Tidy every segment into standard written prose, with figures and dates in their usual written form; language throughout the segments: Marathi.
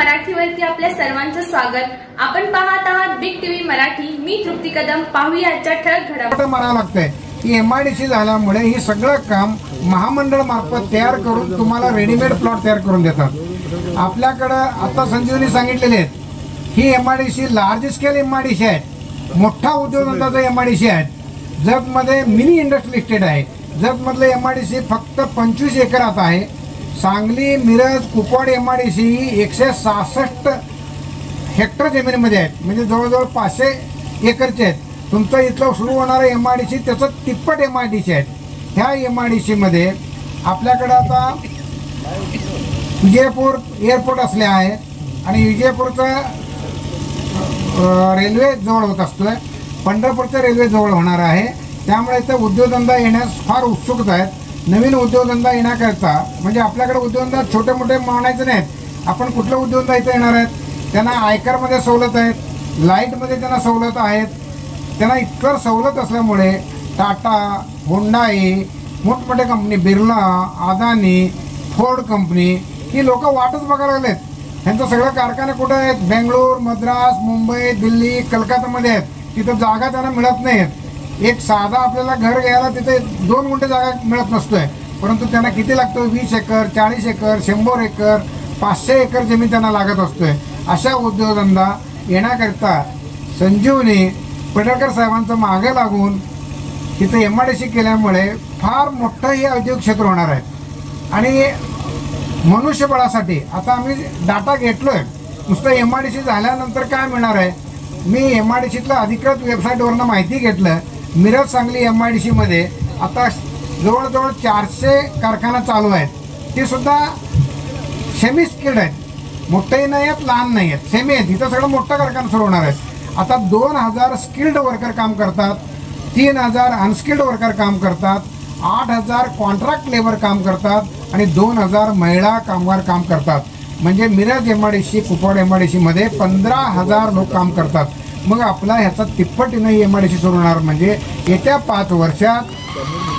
मराठीवरती आपल्या सर्वांचं स्वागत. आपण पाहत आहात बिग टीव्ही मराठी. मी तृप्ती कदम. पाहूया आजच्या ठळक घडामोडी. म्हणावं लागतंय की एमआयडीसी झाल्यामुळे ही सगळं काम महामंडळ मार्फत तयार करून तुम्हाला रेडीमेड प्लॉट तयार करून देतात. आपल्याकडं आता संजीवनी सांगितलेले आहेत ही एमआयडीसी लार्ज स्केल एमआयडीसी आहे, मोठा उद्योगधंदाचा एमआयडीसी आहे. जगमध्ये मिनी इंडस्ट्री लिस्टेड आहे. जगमधलं एमआयडीसी फक्त 25 एकरात आहे. सांगली, मिरज, कुपवाड एमआयडीसी ही 166 हेक्टर जमिनीमध्ये आहेत, म्हणजे जवळजवळ 500 एकरचे आहेत. तुमचं इथलं सुरू होणारं एमआयडीसी त्याचं तिप्पट एमआयडीसी आहेत. ह्या एमआयडीसीमध्ये आपल्याकडं आता विजयपूर एअरपोर्ट असले आहेत आणि विजयपूरचं रेल्वे जवळ होत असतोय, पंढरपूरचं रेल्वे जवळ होणार आहे. त्यामुळे इथं उद्योगधंदा येण्यास फार उत्सुकता आहेत. नवीन उद्योगधंदा येण्याकरता म्हणजे आपल्याकडे उद्योगधंदा छोटे मोठे म्हणायचे नाहीत. आपण कुठलं उद्योगधंदा इथं येणार आहेत, त्यांना आयकरमध्ये सवलत आहेत, लाईटमध्ये त्यांना सवलत आहेत. त्यांना इतर सवलत असल्यामुळे टाटा, होंडाई, मोठमोठ्या company, Birla, Adani, Ford company ही लोक वाटच बघायला लागलेत. ह्यांचं सगळं कारखाने कुठे आहेत? बेंगळूर, मद्रास, मुंबई, दिल्ली, कलकत्तामध्ये आहेत. तिथं जागा त्यांना मिळत नाहीत. एक साधा आपल्याला घर घ्यायला तिथे 2 गुंठे जागा मिळत नसतोय, परंतु त्यांना किती लागतो? 20 एकर, 40 एकर, 100 एकर, 500 एकर जमीन त्यांना लागत असतोय. अशा उद्योगधंदा येण्याकरता संजीवनी पडळकर साहेबांचं मागे लागून तिथं एमआयडीसी केल्यामुळे फार मोठं हे औद्योगिक क्षेत्र होणार आहे. आणि मनुष्यबळासाठी आता आम्ही डाटा घेतलोय. नुसतं एमआयडीसी झाल्यानंतर काय मिळणार आहे, मी एमआयडीसीतलं अधिकृत वेबसाईटवरनं माहिती घेतलं. मिरज, सांगली एमआयडीसीमध्ये आता जवळजवळ 400 कारखाना चालू आहेत. ते सुद्धा सेमी स्किल्ड आहेत, मोठेही नाही आहेत, लहान नाही आहेत, सेमी आहेत. इथं सगळं मोठं कारखाना सुरू होणार आहेत. आता 2000 स्किल्ड वर्कर काम करतात, 3000 अनस्किल्ड वर्कर काम करतात, 8000 कॉन्ट्रॅक्ट लेबर काम करतात आणि 2000 महिला कामगार काम करतात. म्हणजे मिरज एमआयडीसी, कुपवाड एमआयडीसीमध्ये 15,000 लोक काम करतात. मग आपला ह्याचा तिप्पटीनं एमआयडीसी सुरू होणार म्हणजे येत्या 5 वर्षात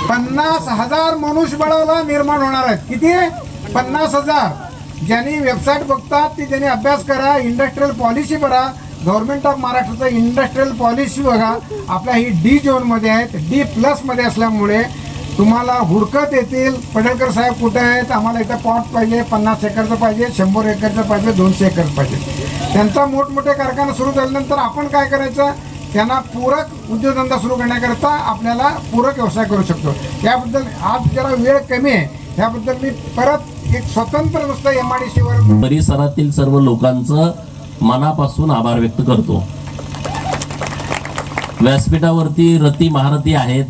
50,000 मनुष्यबळाला निर्माण होणार आहेत. किती? 50,000. ज्यांनी वेबसाईट बघतात ती त्यांनी अभ्यास करा, इंडस्ट्रियल पॉलिसी बघा, गव्हर्नमेंट ऑफ महाराष्ट्राचं इंडस्ट्रियल पॉलिसी बघा. आपल्या ही डी झोनमध्ये आहेत, D+मध्ये असल्यामुळे तुम्हाला हुडकत येतील. पडळकर साहेब कुठे आहेत? आम्हाला इथं प्लॉट पाहिजे, 50 एकरचं पाहिजे, 100 एकरचं पाहिजे, 200 एकरचं पाहिजे. त्यांचा मोठमोठे कारखाना सुरू झाल्यानंतर आपण काय करायचं? त्यांना पूरक उद्योगधंदा सुरू करण्याकरता आपल्याला पूरक व्यवसाय करू शकतो. याबद्दल आज जरा वेळ कमी आहे, याबद्दल मी परत एक स्वतंत्र नुसतं एमआयडीसीवर परिसरातील सर्व लोकांचं मनापासून आभार व्यक्त करतो. व्यासपीठावरती रती महारथी आहेत.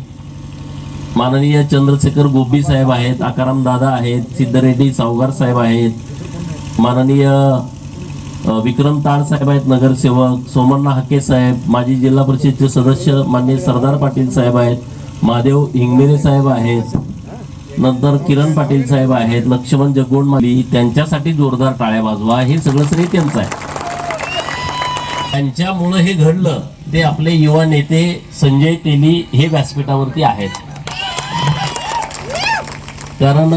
माननीय चंद्रशेखर गोबी साहेब आहेत, आकाराम दादा आहेत, सिद्धरेड्डी सावगार साहेब आहेत, माननीय विक्रम ताड साहेब आहेत, नगरसेवक सोमण्णा हाके साहेब, माजी जिल्हा परिषदेचे सदस्य माननीय सरदार पाटील साहेब आहेत, महादेव हिंगमिरे साहेब आहेत, नंतर किरण पाटील साहेब आहेत, लक्ष्मण जगोंडमाली. त्यांच्यासाठी जोरदार टाळ्या वाजवा. हे सगळं श्रेय त्यांचं आहे. त्यांच्यामुळं हे घडलं ते आपले युवा नेते संजय तेली हे व्यासपीठावरती आहेत. कारण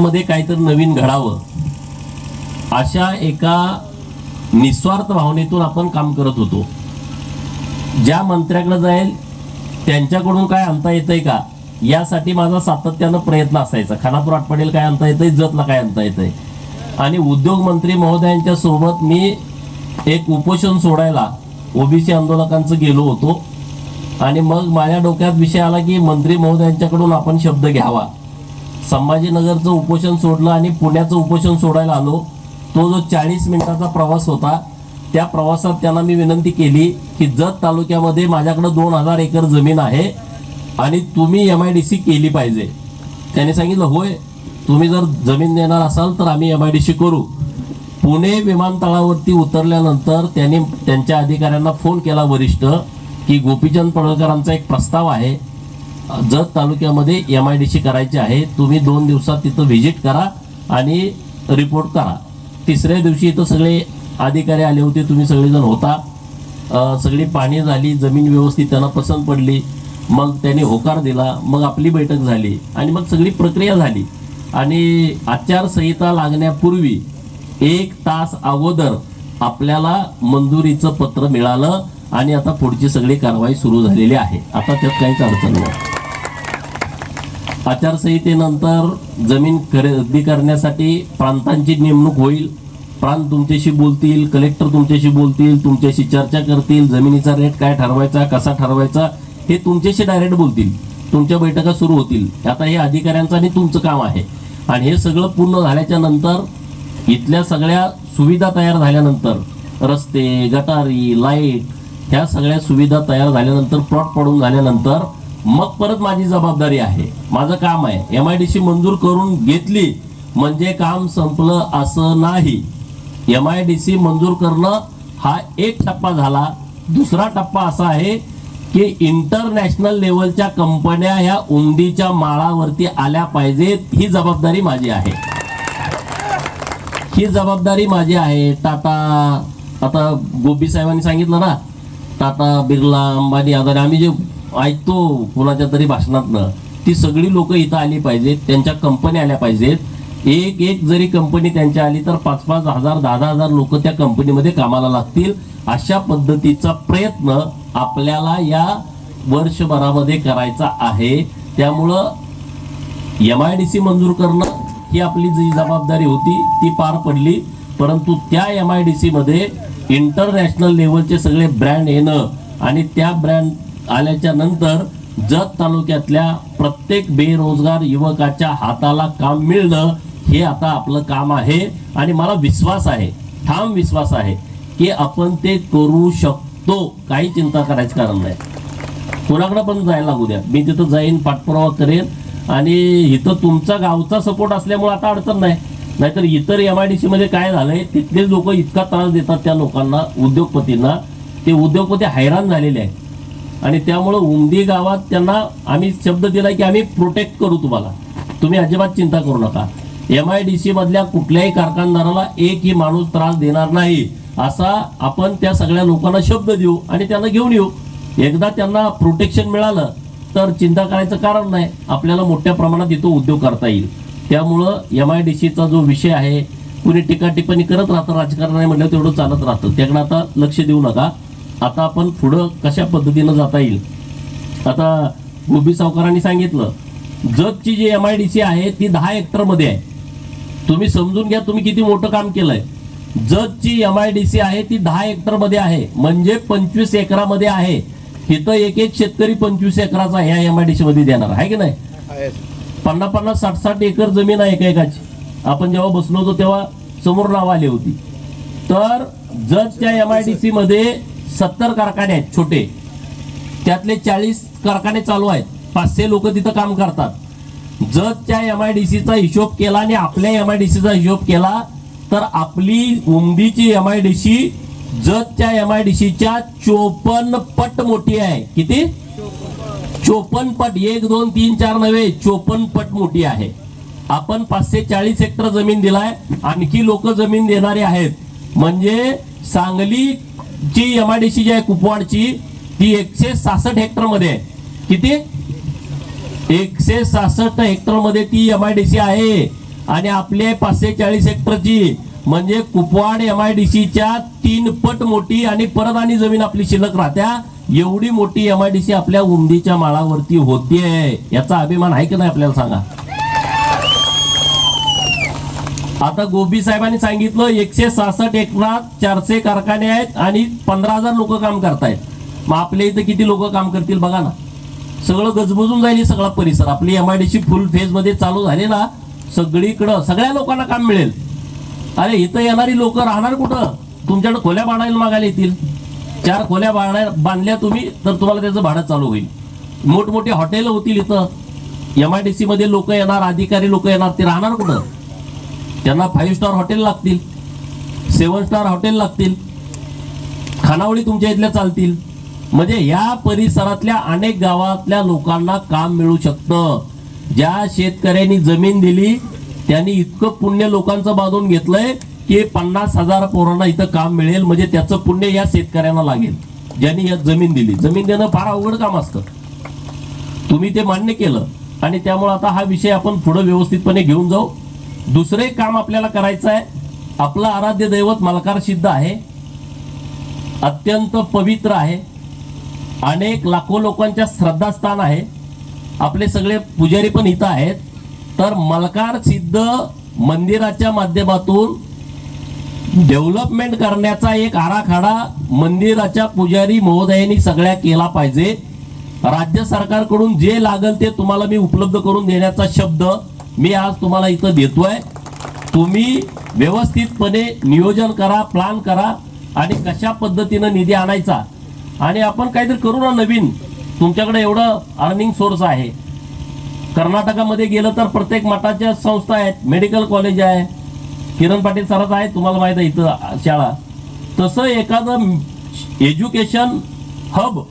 मध्ये काहीतरी नवीन घडावं अशा एका निस्वार्थ भावनेतून आपण काम करत होतो. ज्या मंत्र्याकडे जाईल त्यांच्याकडून काय आणता येतंय का यासाठी माझा सातत्यानं प्रयत्न असायचा. खानापूर आटपाडीला काय आणता येतंय, जतला काय आणता येतंय. आणि उद्योग मंत्री महोदयांच्या सोबत मी एक उपोषण सोडायला ओबीसी आंदोलकांचं गेलो होतो. आणि मग माझ्या डोक्यात विषय आला की मंत्री महोदयांच्याकडून आपण शब्द घ्यावा. संभाजीनगरचं उपोषण सोडलं आणि पुण्याचं उपोषण सोडायला आलो. तो जो 40 मिनिटाचा प्रवास होता, त्या प्रवासात त्यांना मी विनंती केली की जत तालुक्यामध्ये माझ्याकडे 2000 एकर जमीन आहे आणि तुम्ही एमआयडीसी केली पाहिजे. त्यांनी सांगितलं होय, तुम्ही जर जमीन देणार असाल तर आम्ही एमआयडीसी करू. पुणे विमानतळावरती उतरल्यानंतर त्यांनी त्यांच्या अधिकाऱ्यांना फोन केला वरिष्ठ की गोपीचंद पडळकरांचा एक प्रस्ताव आहे, जत तालुक्यामध्ये एमआयडीसी करायची आहे, तुम्ही 2 दिवसात तिथं व्हिजिट करा आणि रिपोर्ट करा. 3ऱ्या दिवशी इथं सगळे अधिकारी आले होते, तुम्ही सगळेजण होता. सगळी पाहणी झाली, जमीन व्यवस्थित त्यांना पसंत पडली. मग त्यांनी होकार दिला, मग आपली बैठक झाली आणि मग सगळी प्रक्रिया झाली. आणि आचारसंहिता लागण्यापूर्वी 1 तास अगोदर आपल्याला मंजुरीचं पत्र मिळालं आणि आता पुढची सगळी कारवाई सुरू झालेली आहे. आता त्यात काहीच अडचण नाही. आचारसंहितेनंतर जमीन खरेदी करण्यासाठी प्रांतांची नेमणूक होईल. प्रांत तुमच्याशी बोलतील, कलेक्टर तुमच्याशी बोलतील, तुमच्याशी चर्चा करतील. जमिनीचा रेट काय ठरवायचा, कसा ठरवायचा हे तुमच्याशी डायरेक्ट बोलतील. तुमच्या बैठका सुरू होतील. आता हे अधिकाऱ्यांचं आणि तुमचं काम आहे. आणि हे सगळं पूर्ण झाल्याच्या नंतर इथल्या सगळ्या सुविधा तयार झाल्यानंतर, रस्ते, गटारी, लाईट ह्या सगळ्या सुविधा तयार झाल्यानंतर, प्लॉट पडून झाल्यानंतर मग परत माझी जबाबदारी आहे, माझं काम आहे. MIDC मंजूर करून घेतली म्हणजे काम संपलं असं नाही. MIDC मंजूर करणं हा एक टप्पा झाला. दुसरा टप्पा असा आहे की इंटरनॅशनल लेवलच्या कंपन्या ह्या उंदीच्या माळावरती आल्या पाहिजेत. ही जबाबदारी माझी आहे. ही जबाबदारी माझी आहे. टाटा, आता गोपी साहेबांनी सांगितलं ना, टाटा, बिर्ला, अंबानी, अदानी, आम्ही जे ऐकतो कोणाच्या तरी भाषणातनं, ती सगळी लोक इथं आली पाहिजेत. त्यांच्या कंपन्या आल्या पाहिजेत. एक जरी कंपनी त्यांच्या आली तर 5-5 हजार 10-10 लोक त्या कंपनीमध्ये कामाला लागतील. अशा पद्धतीचा प्रयत्न आपल्याला या वर्षभरामध्ये करायचा आहे. त्यामुळं MIDC मंजूर करणं ही आपली जी जबाबदारी होती ती पार पडली. परंतु त्या MIDC मध्ये इंटरनॅशनल लेवलचे सगळे ब्रँड येणं आणि त्या ब्रँड आल्याच्या नंतर जत तालुक्यातल्या प्रत्येक बेरोजगार युवकाच्या हाताला काम मिळणं हे आता आपलं काम आहे. आणि मला विश्वास आहे, ठाम विश्वास आहे की आपण ते करू शकतो. काही चिंता करायचं कारण नाही. कोणाकडे पण जायला लागू द्या, मी तिथं जाईन, पाठपुरावा करेन. आणि इथं तुमचा गावचा सपोर्ट असल्यामुळे आता अडचण नाही. नाहीतर इतर MIDC मध्ये काय झालंय, तिथले लोक इतका त्रास देतात त्या लोकांना, उद्योगपतींना. ते उद्योगपती हैराण झालेले आहेत. आणि त्यामुळं उमदी गावात त्यांना आम्ही शब्द दिलाय की आम्ही प्रोटेक्ट करू तुम्हाला, तुम्ही अजिबात चिंता करू नका. MIDC मधल्या कुठल्याही कारखानदाराला एकही माणूस त्रास देणार नाही असा आपण त्या सगळ्या लोकांना शब्द देऊ आणि त्यांना घेऊन येऊ. एकदा त्यांना प्रोटेक्शन मिळालं तर चिंता करायचं कारण नाही. आपल्याला मोठ्या प्रमाणात इथं उद्योग करता येईल. त्यामुळं MIDCचा जो विषय आहे, कुणी टीका टिप्पणी करत राहतं, राजकारण आहे म्हटलं तेवढं चालत राहतं, त्याकडे आता लक्ष देऊ नका. आता आपण पुढं कशा पद्धतीनं जाता येईल. आता गोबी सावकारांनी सांगितलं जतची जी MIDC आहे ती 10 हेक्टरमध्ये आहे. तुम्ही समजून घ्या तुम्ही किती मोठं काम केलंय. जतची MIDC आहे ती 10 हेक्टरमध्ये आहे, म्हणजे 25 एकरामध्ये आहे. इथं एक शेतकरी 25 एकराचा ह्या MIDC मध्ये देणार आहे की नाही. 50-50, 60-60 एकर जमीन आहे एकेकाची. आपण जेव्हा बसलो होतो तेव्हा समोर नाव आली होती. तर जतच्या MIDC मध्ये 70 कारखाने आहेत छोटे, त्यातले 40 कारखाने चालू आहेत. 500 लोक तिथं काम करतात. जतच्या MIDCचा हिशोब केला आणि आपल्या MIDCचा हिशोब केला तर आपली उमदीची MIDC जतच्या MIDCच्या 54 पट मोठी आहे. किती? 54 पट. 1, 2, 3, 4 नव्हे, 54 पट मोठी आहे. आपण 540 हेक्टर जमीन दिलाय, आणखी लोक जमीन देणारे आहेत. म्हणजे सांगलीची MIDC जी आहे कुपवाडची ती 166 हेक्टर मध्ये आहे. किती? 166 हेक्टर मध्ये ती MIDC आहे. आणि आपले 540 हेक्टरची म्हणजे कुपवाड MIDCच्या 3 पट मोठी आणि परत आणि जमीन आपली शिल्लक राहत्या. एवढी मोठी MIDC आपल्या उमदीच्या माळावरती होतीये. याचा अभिमान आहे की नाही आपल्याला सांगा. आता गोबी साहेबांनी सांगितलं 166 एकरात 400 कारखाने आहेत आणि 15,000 लोक काम करतायत. मग आपल्या इथं किती लोक काम करतील बघा ना. सगळं गजबजून जाईल सगळा परिसर. आपली MIDC फुल फेज मध्ये चालू झाली ना, सगळीकडं सगळ्या लोकांना काम मिळेल. अरे इथं येणारी लोक राहणार कुठं? तुमच्याकडे खोल्या बांधायला मागायला येतील. 4 खोल्या बांधल्या तुम्ही तर तुम्हाला त्याचं भाडं चालू होईल. मोठमोठी हॉटेल होतील इथं. MIDC मध्ये लोक येणार, अधिकारी लोक येणार, ते राहणार कुठं? त्यांना 5 स्टार हॉटेल लागतील, 7 स्टार हॉटेल लागतील, खानावळी तुमच्या इथल्या चालतील. म्हणजे या परिसरातल्या अनेक गावातल्या लोकांना काम मिळू शकतं. ज्या शेतकऱ्यांनी जमीन दिली त्यांनी इतकं पुण्य लोकांचं बांधून घेतलंय की 50,000 पोरांना इथं काम मिळेल. म्हणजे त्याचं पुण्य या शेतकऱ्यांना लागेल ज्यांनी या जमीन दिली. जमीन देणं फार अवघड काम असतं. तुम्ही ते मान्य केलं आणि त्यामुळे आता हा विषय आपण पुढे व्यवस्थितपणे घेऊन जाऊ. दुसरे काम आपल्याला करायचं आहे आपलं आराध्य दैवत मल्हार सिद्ध आहे, अत्यंत पवित्र आहे, अनेक लाखो लोकांच्या श्रद्धास्थान आहे, आपले सगळे पुजारी पण इथं आहेत. तर मल्हार सिद्ध मंदिराच्या माध्यमातून डेव्हलपमेंट करण्याचा एक आराखडा मंदिराच्या पुजारी महोदयांनी सगळ्या केला पाहिजे. राज्य सरकारकडून जे लागेल ते तुम्हाला मी उपलब्ध करून देण्याचा शब्द मी आज तुम्हाला इथं देतोय. तुम्ही व्यवस्थितपणे नियोजन करा, प्लॅन करा आणि कशा पद्धतीनं निधी आणायचा आणि आपण काहीतरी करू ना नवीन. तुमच्याकडे एवढं अर्निंग सोर्स आहे. कर्नाटकामध्ये गेलं तर प्रत्येक मठाच्या संस्था आहेत, मेडिकल कॉलेज आहे, किरण पाटील सरात आहे, तुम्हाला माहित आहे इथं शाळा. तसं एखादं एज्युकेशन हब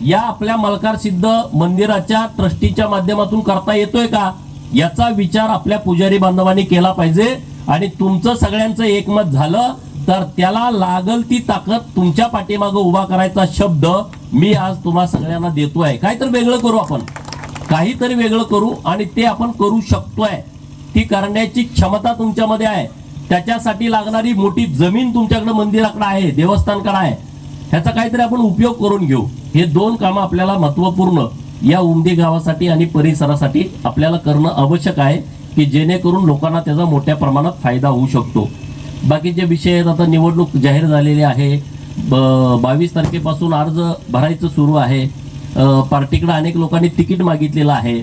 या आपल्या मल्हार सिद्ध मंदिराच्या ट्रस्टीच्या माध्यमातून करता येतोय का याचा विचार आपल्या पुजारी बांधवांनी केला पाहिजे. आणि तुमचं सगळ्यांचं एकमत झालं तर त्याला लागल ती ताकद तुमच्या पाठीमागं उभा करायचा शब्द मी आज तुम्हा सगळ्यांना देतोय. काहीतरी वेगळं करू, आपण काहीतरी वेगळं करू आणि ते आपण करू शकतोय. ती करण्याची क्षमता तुमच्यामध्ये आहे. त्याच्यासाठी लागणारी मोठी जमीन तुमच्याकडे मंदिराकडे आहे, देवस्थानकडे आहे. ह्याचा काहीतरी आपण उपयोग करून घेऊ. हे दोन कामं आपल्याला महत्वपूर्ण या उमदी गावासाठी आणि परिसरासाठी आपल्याला करणं आवश्यक आहे की जेणेकरून लोकांना त्याचा मोठ्या प्रमाणात फायदा होऊ शकतो. बाकीचे विषय आहेत. आता निवडणूक जाहीर झालेली आहे. 22 तारखेपासून अर्ज भरायचं सुरू आहे. पार्टीकडे अनेक लोकांनी तिकीट मागितलेलं आहे.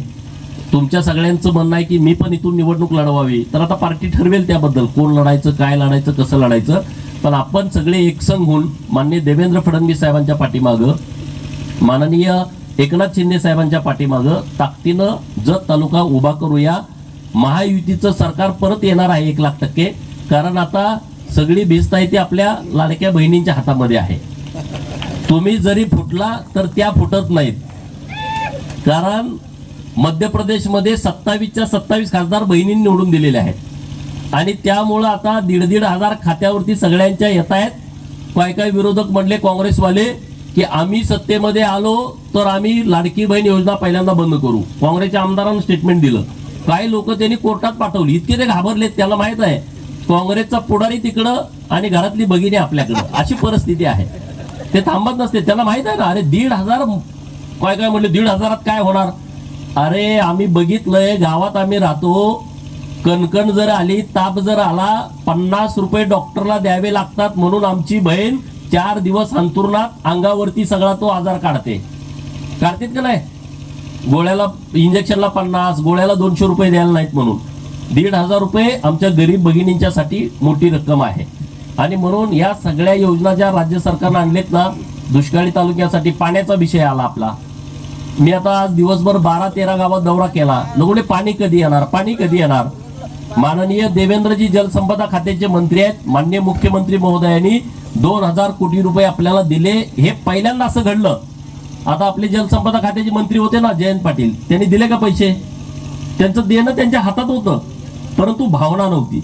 तुमच्या सगळ्यांचं म्हणणं आहे की मी पण इथून निवडणूक लढवावी. तर आता पार्टी ठरवेल त्याबद्दल कोण लढायचं, काय लढायचं, कसं लढायचं. पण आपण सगळे एकसंघ होऊन माननीय देवेंद्र फडणवीस साहेबांच्या पाठीमागं, माननीय एकनाथ शिंदे साहेबांच्या पाठीमागं ताकदीनं जत तालुका उभा करूया. महायुतीचं सरकार परत येणार आहे 1,00,000%. कारण आता सगळी भिजताय ती आपल्या लाडक्या बहिणींच्या हातामध्ये आहे. तुम्ही जरी फुटला तर त्या फुटत नाहीत. कारण मध्य प्रदेशमध्ये 27च्या 27 खासदार बहिणींनी निवडून दिलेले आहेत आणि त्यामुळं आता 1,500 खात्यावरती सगळ्यांच्या येत आहेत. काय विरोधक म्हणले काँग्रेसवाले की आम्ही सत्तेमध्ये आलो तर आम्ही लाडकी बहीण योजना पहिल्यांदा बंद करू. काँग्रेसच्या आमदारांना स्टेटमेंट दिलं. काही लोक त्यांनी कोर्टात पाठवली. इतके ते घाबरलेत. त्याला माहित आहे काँग्रेसचा पुढारी तिकडं आणि घरातली भगिनी आपल्याकडं, अशी परिस्थिती आहे. ते थांबत नसते. त्यांना माहित आहे ना, अरे 1,500 काय म्हणले 1,500 काय होणार. अरे आम्ही बघितलंय, गावात आम्ही राहतो. कणकण जर आली, ताप जर आला, 50 रुपये डॉक्टरला द्यावे लागतात. म्हणून आमची बहीण 4 दिवस अंथरुणात अंगावरती सगळा तो आजार काढतेत का नाही. गोळ्याला इंजेक्शनला 50, गोळ्याला 200 रुपये द्यायला नाहीत म्हणून. 1,500 रुपये आमच्या गरीब भगिनींच्यासाठी मोठी रक्कम आहे. आणि म्हणून या सगळ्या योजना ज्या राज्य सरकारनं आणलेत ना, दुष्काळी तालुक्यासाठी पाण्याचा विषय आला आपला. मी आता आज दिवसभर 12-13 गावात दौरा केला. लोकांनी पाणी कधी येणार, पाणी कधी येणार. माननीय देवेंद्रजी जलसंपदा खात्याचे मंत्री आहेत. माननीय मुख्यमंत्री महोदयांनी 2,000 कोटी रुपये आपल्याला दिले. हे पहिल्यांदा असं घडलं. आता आपले जलसंपदा खात्याचे मंत्री होते ना जयंत पाटील, त्यांनी दिले का पैसे. त्यांचं देणं त्यांच्या हातात होतं, परंतु भावना नव्हती.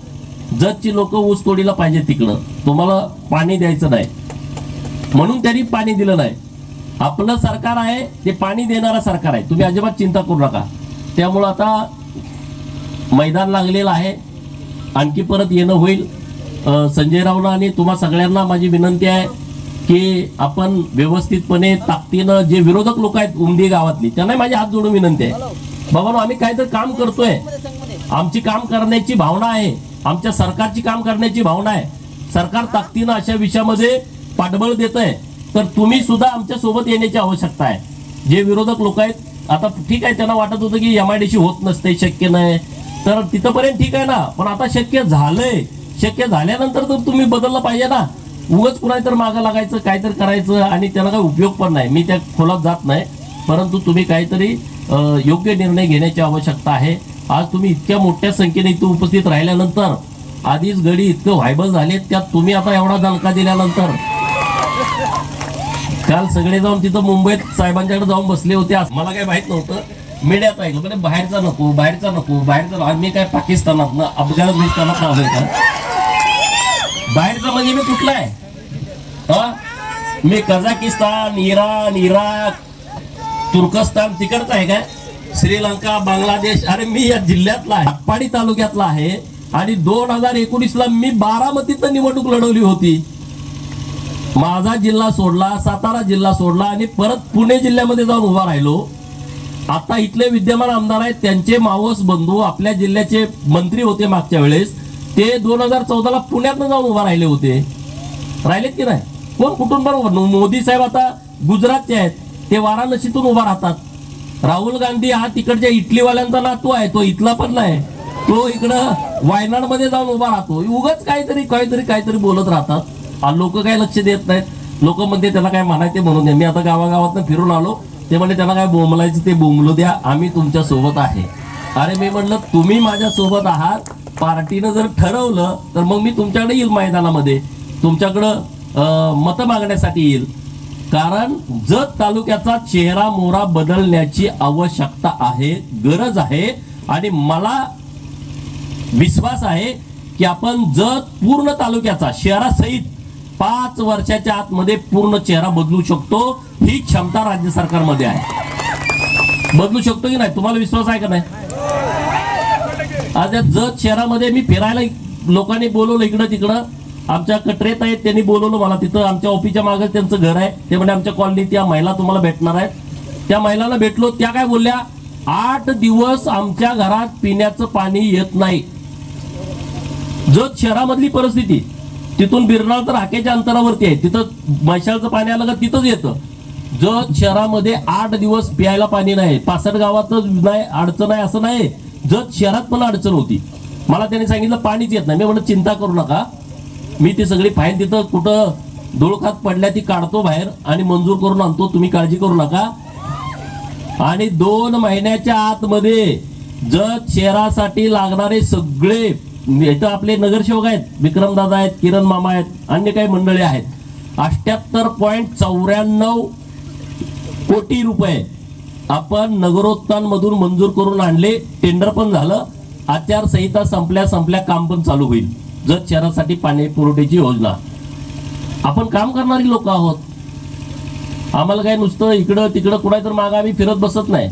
जतची लोक ऊस तोडीला पाहिजे तिकडं, तुम्हाला पाणी द्यायचं नाही म्हणून त्यांनी पाणी दिलं नाही. आपलं सरकार आहे ते पाणी देणारं सरकार आहे. तुम्ही अजिबात चिंता करू नका. त्यामुळं आता मैदान लागलेलं आहे. आणखी परत येणं होईल. संजय रावना आणि तुम्हा सगळ्यांना माझी विनंती आहे की आपण व्यवस्थितपणे ताकदीनं, जे विरोधक लोक आहेत उमदी गावातली, त्यांना माझी हात जोडून विनंती आहे, बाबा आम्ही काहीतरी काम करतोय. आमची काम करण्याची भावना आहे, आमच्या सरकारची काम करण्याची भावना आहे. सरकार ताकदीनं अशा विषयामध्ये पाठबळ देत आहे. तर तुम्ही सुद्धा आमच्या सोबत येण्याची आवश्यकता आहे. जे विरोधक लोक आहेत, आता ठीक आहे त्यांना वाटत होतं की MIDC होत नसते, शक्य नाही, तर तिथपर्यंत ठीक आहे ना. पण आता शक्य झालंय. शक्य झाल्यानंतर तर तुम्ही बदललं पाहिजे ना. उगाच कुणाला तर मागं लागायचं, काहीतरी करायचं आणि त्याला काही उपयोग पण नाही. मी त्या खोलात जात नाही, परंतु तुम्ही काहीतरी योग्य निर्णय घेण्याची आवश्यकता आहे. आज तुम्ही इतक्या मोठ्या संख्येने इथं उपस्थित राहिल्यानंतर, आधीच गडी इतकं व्हायबल झाले, त्यात तुम्ही आता एवढा दणका दिल्यानंतर, काल सगळे जाऊन तिथं मुंबईत साहेबांच्याकडे जाऊन बसले होते. मला काही माहित नव्हतं. मीडियात ऐकलं म्हणजे बाहेरचा नको, बाहेरचा नको, बाहेरचा. मी काय पाकिस्तानात ना अफगाणिस्तानात आलोय का? बाहेरचा म्हणजे मी कुठला आहे? मी कझाकिस्तान, इराण, इराक, तुर्कस्तान तिकडचा आहे काय? श्रीलंका, बांगलादेश. अरे मी या जिल्ह्यातला आहे, आटपाडी तालुक्यातला आहे. आणि 2019ला मी बारामतीत निवडणूक लढवली होती. माझा जिल्हा सोडला, सातारा जिल्हा सोडला आणि परत पुणे जिल्ह्यामध्ये जाऊन उभा राहिलो. आता इथले विद्यमान आमदार आहेत, त्यांचे मावस बंधू आपल्या जिल्ह्याचे मंत्री होते मागच्या वेळेस, ते 2014ला पुण्यातनं जाऊन उभा राहिले होते. राहिलेत की नाही? कोण कुठून बरोबर? मोदी साहेब आता गुजरातचे आहेत, ते वाराणसीतून उभा राहतात. राहुल गांधी हा तिकडच्या इटलीवाल्यांचा नातू आहे, तो इथला पण नाही, तो इकडं वायनाडमध्ये जाऊन उभा राहतो. उगाच काहीतरी बोलत राहतात. लोक काय लक्ष देत नाहीत. लोक म्हणते त्याला काय म्हणायचे म्हणून. मी आता गावागावातनं फिरून आलो, ते म्हणले त्याला काय बोंबलायचं ते बोंबलू द्या, आम्ही तुमच्या सोबत आहे. अरे मी म्हटलं तुम्ही माझ्या सोबत आहात, पार्टीनं जर ठरवलं तर मग मी तुमच्याकडे येईल मैदानामध्ये, तुमच्याकडं मतं मागण्यासाठी येईल. कारण जत तालुक्याचा चेहरा मोहरा बदलण्याची आवश्यकता आहे, गरज आहे. आणि मला विश्वास आहे की आपण जत पूर्ण तालुक्याचा शहरासहित 5 वर्षाच्या आतमध्ये पूर्ण चेहरा बदलू शकतो. ही क्षमता राज्य सरकारमध्ये आहे. बदलू शकतो की नाही? तुम्हाला विश्वास आहे का नाही? आज या जत शहरामध्ये मी फिरायला लोकांनी बोलवलं इकडं तिकडं. आमच्या कटरेत आहेत, त्यांनी बोलवलं मला तिथं. आमच्या ऑफिसच्या मागे त्यांचं घर आहे. ते म्हणजे आमच्या कॉलनीत त्या महिला तुम्हाला भेटणार आहेत. त्या महिलाला भेटलो, त्या काय बोलल्या, 8 दिवस आमच्या घरात पिण्याचं पाणी येत नाही. जत शहरामधली परिस्थिती, तिथून बिरनाळ तर हाकेच्या अंतरावरती आहे, तिथं म्हैसाळचं पाणी आलं का तिथंच येतं. जत शहरामध्ये 8 दिवस प्यायला पाणी नाही. 65 गावातच नाही अडचण आहे असं नाही, जत शहरात पण अडचण होती. मला त्यांनी सांगितलं पाणीच येत नाही. मी म्हणलं चिंता करू नका, मी ती सगळी फाईल तिथं कुठं धुळखात पडल्या ती काढतो बाहेर आणि मंजूर करून आणतो, तुम्ही काळजी करू नका. आणि 2 महिन्याच्या आतमध्ये जत शहरासाठी लागणारे सगळे, इथं आपले नगरसेवक आहेत, विक्रमदादा आहेत, किरण मामा आहेत, अन्य काही मंडळी आहेत, 78.94 कोटी रुपये आपण नगरोत्थानमधून मंजूर करून आणले. टेंडर पण झालं, आचारसंहिता संपल्या काम पण चालू होईल. जत शहरासाठी पाणी पुरवठ्याची योजना. आपण काम करणारी लोक आहोत. आम्हाला काय नुसतं इकडं तिकडं कुणाही तर मागं आम्ही फिरत बसत नाही.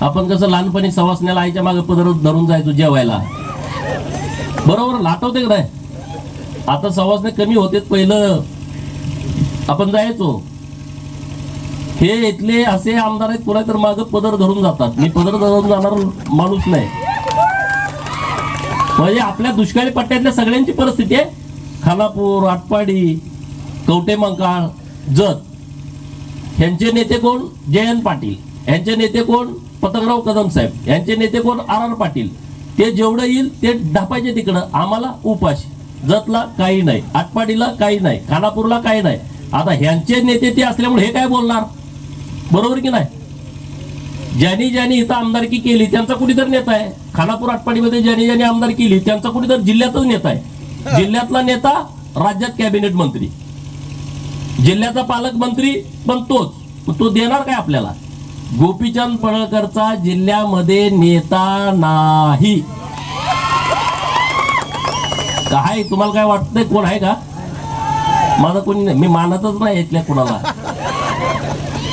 आपण कसं लहानपणी सवासण्याला आईच्या मागे पदर धरून जायचो जेवायला, बरोबर? आठवते का नाही? आता सवासने कमी होते, पहिलं आपण जायचो. हे इथले असे आमदार आहेत, कुणाही तर मागं पदर धरून जातात. मी पदर धरून जाणार माणूस नाही. म्हणजे आपल्या दुष्काळी पट्ट्यातल्या सगळ्यांची परिस्थिती आहे. खानापूर, आटपाडी, कवटेमंकाळ, जत, ह्यांचे नेते कोण? जयंत पाटील. यांचे नेते कोण? पतंगराव कदम साहेब. यांचे नेते कोण? आर पाटील. ते जेवढं येईल ते ढापायचे तिकडं. आम्हाला उपाशी. जतला काही नाही, आटपाडीला काही नाही, खानापूरला काही नाही. आता ह्यांचे नेते ते असल्यामुळे हे काय बोलणार? बरोबर की नाही? ज्यांनी इथं आमदारकी केली त्यांचा कुठेतरी नेता आहे. खानापूर आटपाडीमध्ये ज्यांनी आमदार केली त्यांचा कुठेतरी जिल्ह्यातच नेता आहे. जिल्ह्यातला नेता राज्यात कॅबिनेट मंत्री, जिल्ह्याचा पालकमंत्री पण तोच. तो देणार काय आपल्याला? गोपीचंद पडळकरचा जिल्ह्यामध्ये नेता नाही. काय तुम्हाला काय वाटतंय? कोण आहे का? माझा कोणी नाही, मी मानतच नाही इथल्या कोणाला.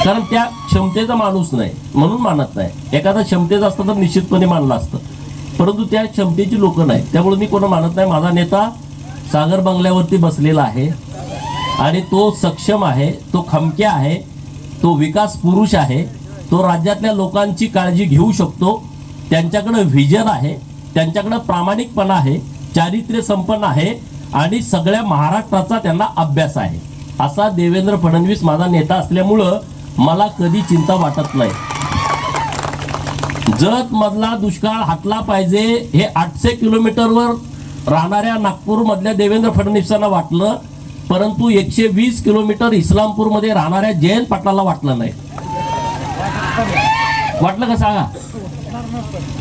कारण त्या क्षमतेचा माणूस नाही म्हणून मानत नाही. एखादा क्षमतेचा असतं तर निश्चितपणे मानलं असतं, परंतु त्या क्षमतेची लोक नाही, त्यामुळे मी कोणा मानत नाही. माझा नेता सागर बंगल्यावरती बसलेला आहे आणि तो सक्षम आहे, तो खमक्या आहे, तो विकास पुरुष आहे, तो राज्यातल्या लोकांची काळजी घेऊ शकतो. त्यांच्याकडे व्हिजन आहे, त्यांच्याकडे प्रामाणिकपणा आहे, चारित्र्य संपन्न आहे आणि सगळ्या महाराष्ट्राचा त्यांना अभ्यास आहे. असा देवेंद्र फडणवीस माझा नेता असल्यामुळं मला कधी चिंता वाटत नाही. जत मधला दुष्काळ हटला पाहिजे हे 800 किलोमीटरवर राहणाऱ्या नागपूर मधल्या देवेंद्र फडणवीसांना वाटलं, परंतु 120 किलोमीटर इस्लामपूर मध्ये राहणाऱ्या जयंत पाटलाला वाटलं नाही. वाटलं का सांगा?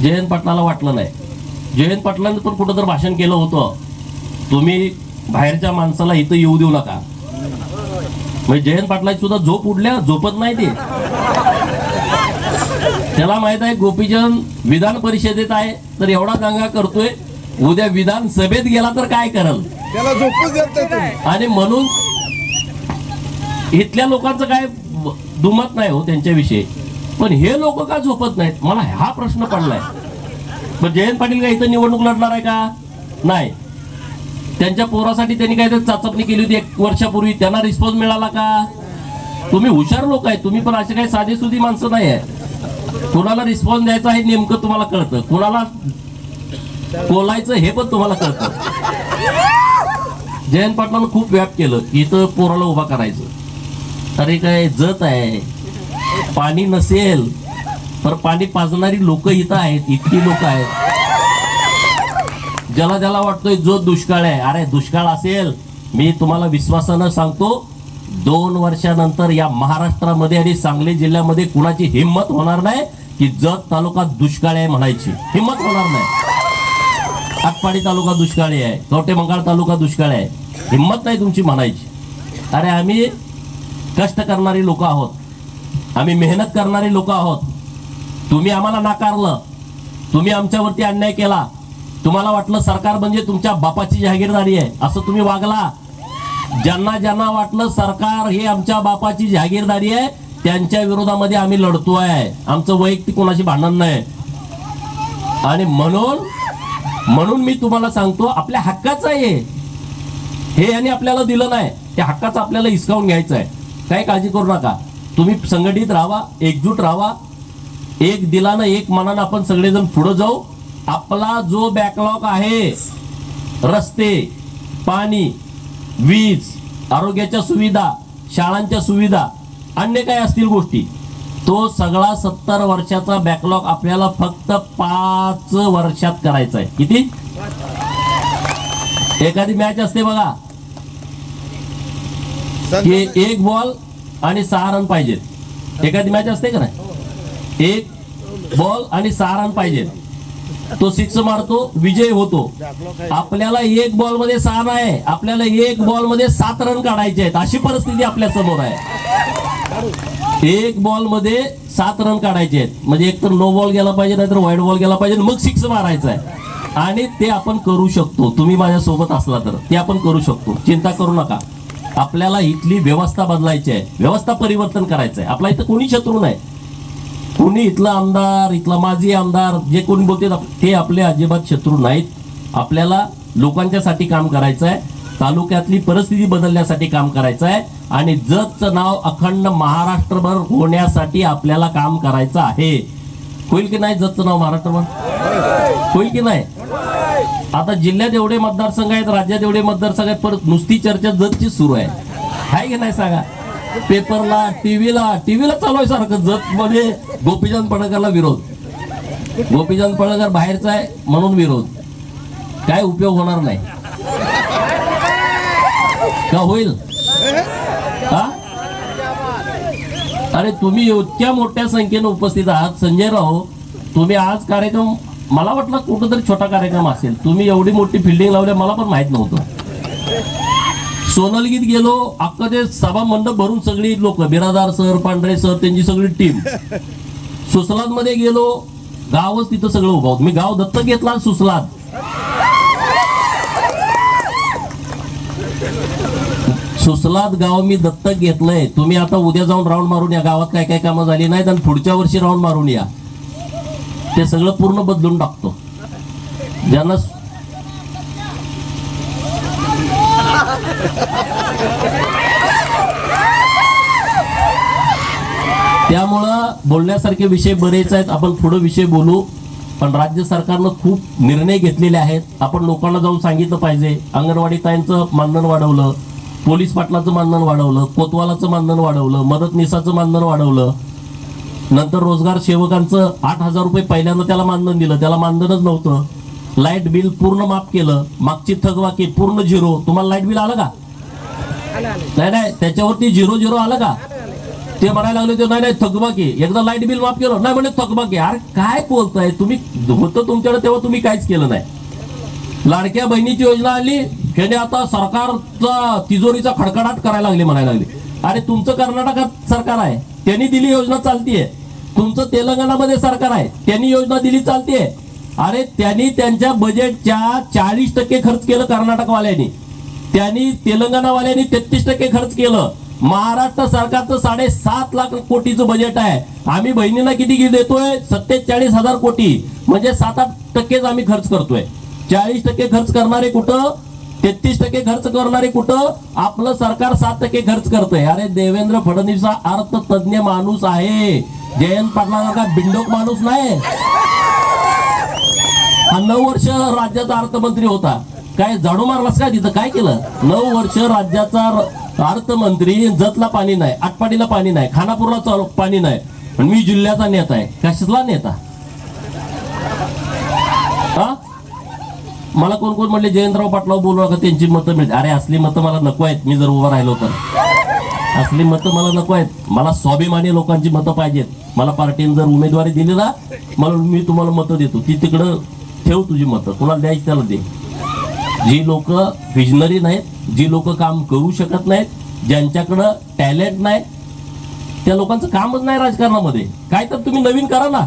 जयंत पाटलाला वाटलं नाही. जयंत पाटलांनी पण कुठं तर भाषण केलं होतं, तुम्ही बाहेरच्या माणसाला इथं येऊ देऊ नका. म्हणजे जयंत पाटलाची सुद्धा झोप उडल्या, झोपत नाही ते. त्याला माहित आहे गोपीचंद विधान परिषदेत आहे तर एवढा दंगा करतोय, उद्या विधानसभेत गेला तर काय करल, त्याला झोपूच देत नाही. आणि म्हणून इथल्या लोकांचं काय दुमत नाही हो त्यांच्याविषयी. पण हे लोक का झोपत नाहीत, मला हा प्रश्न पडलाय. पण जयंत पाटील का इथं निवडणूक लढणार आहे का? नाही. त्यांच्या पोरासाठी त्यांनी काहीतरी चाचपणी केली होती 1 वर्षापूर्वी, त्यांना रिस्पॉन्स मिळाला का? तुम्ही हुशार लोक आहे, तुम्ही पण असे काही साधेसुधी माणसं नाही आहे. कुणाला रिस्पॉन्स द्यायचा हे नेमकं तुम्हाला कळतं, कुणाला बोलायचं हे पण तुम्हाला कळतं. जयंत पाटलांना खूप व्याप केलं की इथं पोराला उभा करायचं. अरे काय जत आहे, पाणी नसेल तर पाणी पाजणारी लोक इथं आहेत, इतकी लोक आहेत. ज्याला ज्याला वाटतोय जो दुष्काळ आहे, अरे दुष्काळ असेल, मी तुम्हाला विश्वासानं सांगतो 2 वर्षानंतर या महाराष्ट्रामध्ये आणि सांगली जिल्ह्यामध्ये कुणाची हिंमत होणार नाही की जत तालुका दुष्काळ आहे म्हणायची. हिंमत होणार नाही. आटपाडी तालुका दुष्काळी आहे, कवटेमंकाळ तालुका दुष्काळ आहे, हिंमत नाही तुमची म्हणायची. अरे आम्ही कष्ट करणारी लोक आहोत, आम्ही मेहनत करणारी लोक आहोत. तुम्ही आम्हाला नाकारलं, तुम्ही आमच्यावरती अन्याय केला, तुम्हाला वाटलं सरकार म्हणजे तुमच्या बापाची जहागीरदारी आहे असं तुम्ही वागला. ज्यांना ज्यांना वाटलं सरकार हे आमच्या बापाची जहागीरदारी आहे त्यांच्या विरोधामध्ये आम्ही लढतोय. आमचं वैयक्तिक कोणाशी भांडण नाही. आणि म्हणून मी तुम्हाला सांगतो, आपल्या हक्काचं आहे हे, यांनी आपल्याला दिलं नाही, त्या हक्काचं आपल्याला हिसकावून घ्यायचं आहे. काही काळजी करू नका, तुम्ही संघटित राहा, एकजूट राहा, एक दिलानं एक मनानं आपण सगळेजण पुढे जाऊ. आपला जो बॅकलॉग आहे, रस्ते, पाणी, वीज, आरोग्याच्या सुविधा, शाळांच्या सुविधा, अन्य काय असतील गोष्टी, तो सगळा 70 वर्षाचा बॅकलॉग आपल्याला फक्त 5 वर्षात करायचा आहे. किती? एखादी मॅच असते बघा की 1 बॉल आणि 6 रन पाहिजेत. एखादी मॅच असते का नाही, 1 बॉल आणि 6 रन पाहिजेत. तो 6 मारतो, विजय होतो. आपल्याला 1 बॉल मध्ये 6 नाही, आपल्याला 1 बॉल मध्ये 7 रन काढायचे आहेत. अशी परिस्थिती आपल्या समोर आहे. 1 बॉल मध्ये 7 रन काढायचे आहेत. म्हणजे एक तर नो बॉल गेला पाहिजे, नाहीतर वाईड बॉल गेला पाहिजे, मग 6 मारायचा आहे. आणि ते आपण करू शकतो. तुम्ही माझ्या सोबत असला तर ते आपण करू शकतो. चिंता करू नका. आपल्याला इथली व्यवस्था बदलायची आहे, व्यवस्था परिवर्तन करायचं आहे. आपला इथं कोणी शत्रू नाही. कोणी इथला आमदार, इथला माजी आमदार जे कोणी बोलतात ते आपले अजिबात शत्रू नाहीत. आपल्याला लोकांच्यासाठी काम करायचं आहे, तालुक्यातली परिस्थिती बदलण्यासाठी काम करायचं आहे आणि जतचं नाव अखंड महाराष्ट्रभर होण्यासाठी आपल्याला काम करायचं आहे. होईल की नाही जतचं नाव महाराष्ट्रभर? होईल की नाही? आता जिल्ह्यात एवढे मतदारसंघ आहेत, राज्यात एवढे मतदारसंघ आहेत, परत नुसती चर्चा जतची सुरू आहे की नाही सांगा? पेपरला, टीव्हीला चालू आहे सारखं जत मध्ये गोपीचंद पडळकरला विरोध, गोपीचंद पडळकर बाहेरचा आहे म्हणून विरोध. काय उपयोग होणार नाही का? होईल हा? अरे तुम्ही इतक्या मोठ्या संख्येने उपस्थित आहात. संजय राव, तुम्ही आज कार्यक्रम, मला वाटलं कुठंतरी छोटा कार्यक्रम असेल, तुम्ही एवढी मोठी फिल्डिंग लावली मला पण माहित नव्हतं. सोनलगीत गेलो, अख्खं ते सभा मंडप भरून सगळी लोक, बिरादार सर, पांढरे सर, त्यांची सगळी टीम. सुसलाद मध्ये गेलो, गावच तिथं सगळं उभं होतं. मी गाव दत्तक घेतला सुसलाद. सुसलाद गाव मी दत्तक घेतलंय. तुम्ही आता उद्या जाऊन राऊंड मारून या, गावात काय काय कामं झाली नाहीत आणि पुढच्या वर्षी राऊंड मारून या. ते सगळं पूर्ण बदलून टाकतो. ज्यांना त्यामुळं बोलण्यासारखे विषय बरेच आहेत, आपण पुढे विषय बोलू. पण राज्य सरकारनं खूप निर्णय घेतलेले आहेत. आपण लोकांना जाऊन सांगितलं पाहिजे. अंगणवाडी ताईंचं मानधन वाढवलं, पोलीस पाटलाचं मानधन वाढवलं, कोतवालाचं मानधन वाढवलं, मदतनीसाचं मानधन वाढवलं. नंतर रोजगार सेवकांचं 8,000 रुपये पहिल्यांदा त्याला मानधन दिलं, त्याला मानधनच नव्हतं. लाईट बिल पूर्ण माफ केलं. मागची थकबाकी पूर्ण 0. तुम्हाला लाईट बिल आलं का? नाही, त्याच्यावरती 0 आलं का? ते म्हणायला लागले ते नाही थकबाकी, एकदा लाईट बिल माफ केलं नाही, म्हणजे थकबाकी. अरे काय बोलताय तुम्ही? होतं तुमच्याकडे तेव्हा तुम्ही काहीच केलं नाही. लाडक्या बहिणीची योजना आली, त्याने आता सरकारचा तिजोरीचा खडखडाट करायला लागले, म्हणायला लागले. अरे तुमचं कर्नाटकात सरकार आहे, त्यांनी दिली योजना चालतीये. तुमचं तेलंगणामध्ये सरकार आहे, त्यांनी योजना दिली चालतीये. अरे त्यांनी त्यांच्या बजेटच्या 40% खर्च केलं कर्नाटकवाल्यांनी, त्यांनी तेलंगणावाल्यांनी 33% खर्च केलं. महाराष्ट्र सरकारचं 7.5 लाख कोटीचं बजेट आहे. आम्ही बहिणींना किती देतोय? 47,000 कोटी, म्हणजे 7-8% आम्ही खर्च करतोय. 40% खर्च करणारे कुठं, 33% खर्च करणारे कुठं, आपलं सरकार 7% खर्च करतंय. अरे देवेंद्र फडणवीस हा अर्थतज्ञ माणूस आहे, जयंत पाटलांचा बिंडोक माणूस नाही. हा 9 वर्ष राज्याचा अर्थमंत्री होता. काय झाडू मारलास काय तिथं? काय केलं? 9 वर्ष राज्याचा अर्थमंत्री. जतला पाणी नाही, आटपाडीला पाणी नाही, खानापूरला पाणी नाही, पण मी जिल्ह्याचा नेता आहे. कशातला नेता? हा, मला कोण कोण म्हणले जयंतराव पाटलाव बोलू नका, त्यांची मतं मिळते. अरे असली मतं मला नको आहेत. मी जर उभा राहिलो तर असली मतं मला नको आहेत. मला स्वाभिमानी लोकांची मतं पाहिजेत. मला पार्टीने जर उमेदवारी दिली ना, मला मी तुम्हाला मतं देतो, ती तिकडं ठेव तुझी मतं, कुणाला द्यायची त्याला दे. जी लोक विजनरी नाहीत, जी लोक काम करू शकत नाहीत, ज्यांच्याकडं टॅलेंट नाही, त्या लोकांचं कामच नाही राजकारणामध्ये. काय तर तुम्ही नवीन करा ना,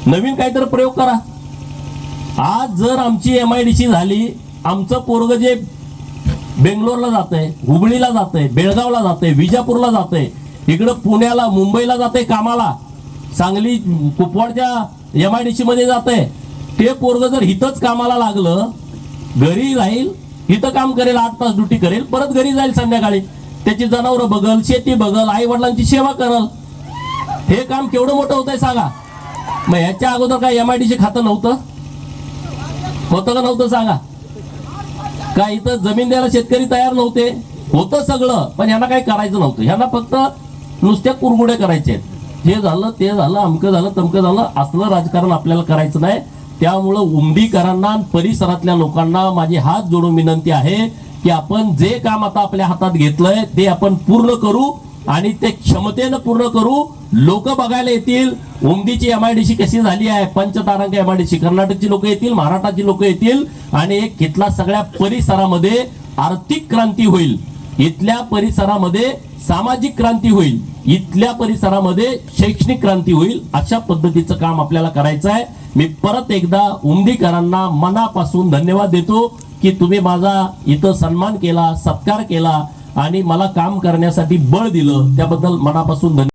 नवीन काहीतरी प्रयोग करा. आज जर आमची MIDC झाली, आमचं पोरग जे बेंगलोरला जातंय, हुबळीला जातंय, बेळगावला जातंय, विजापूरला जातंय, इकडं पुण्याला मुंबईला जातंय कामाला, सांगली कुपवाडच्या MIDC मध्ये जातंय, ते पोरग जर इथंच कामाला लागलं, घरी राहील, इथं काम करेल, 8 तास ड्युटी करेल, परत घरी जाईल संध्याकाळी, त्याची जनावरं बघल, शेती बघल, आई वडिलांची सेवा करल. हे काम केवढं मोठं होतंय सांगा. मग ह्याच्या अगोदर काय MIDC खातं नव्हतं? होतं का नव्हतं सांगा? का इथं जमीन द्यायला शेतकरी तयार नव्हते? होतं सगळं, पण ह्यांना काही करायचं नव्हतं. ह्यांना फक्त नुसत्या कुरगुड्या करायचे. हे झालं, ते झालं, अमकं झालं, तमकं झालं, असलं राजकारण आपल्याला करायचं नाही. त्यामुळं उमदीकरांना, परिसरातल्या लोकांना माझी हात जोडून विनंती आहे की आपण जे काम आता आपल्या हातात घेतलंय ते आपण पूर्ण करू, आणि ते क्षमतेनं पूर्ण करू. लोक बघायला येतील उमदीची MIDC कशी झाली आहे. पंचतारांक MIDC, कर्नाटकची लोक येतील, महाराष्ट्राची लोक येतील, आणि एक इथला सगळ्या परिसरामध्ये आर्थिक क्रांती होईल, इथल्या परिसरामध्ये सामाजिक क्रांती होईल, इथल्या परिसरामध्ये शैक्षणिक क्रांती होईल. अशा पद्धतीचं काम आपल्याला करायचं आहे. मी परत एकदा उमदीकरांना मनापासून धन्यवाद देतो की तुम्ही माझा इथं सन्मान केला, सत्कार केला, आणि मला काम करण्यासाठी बळ दिलं, त्याबद्दल मनापासून धन्यवाद.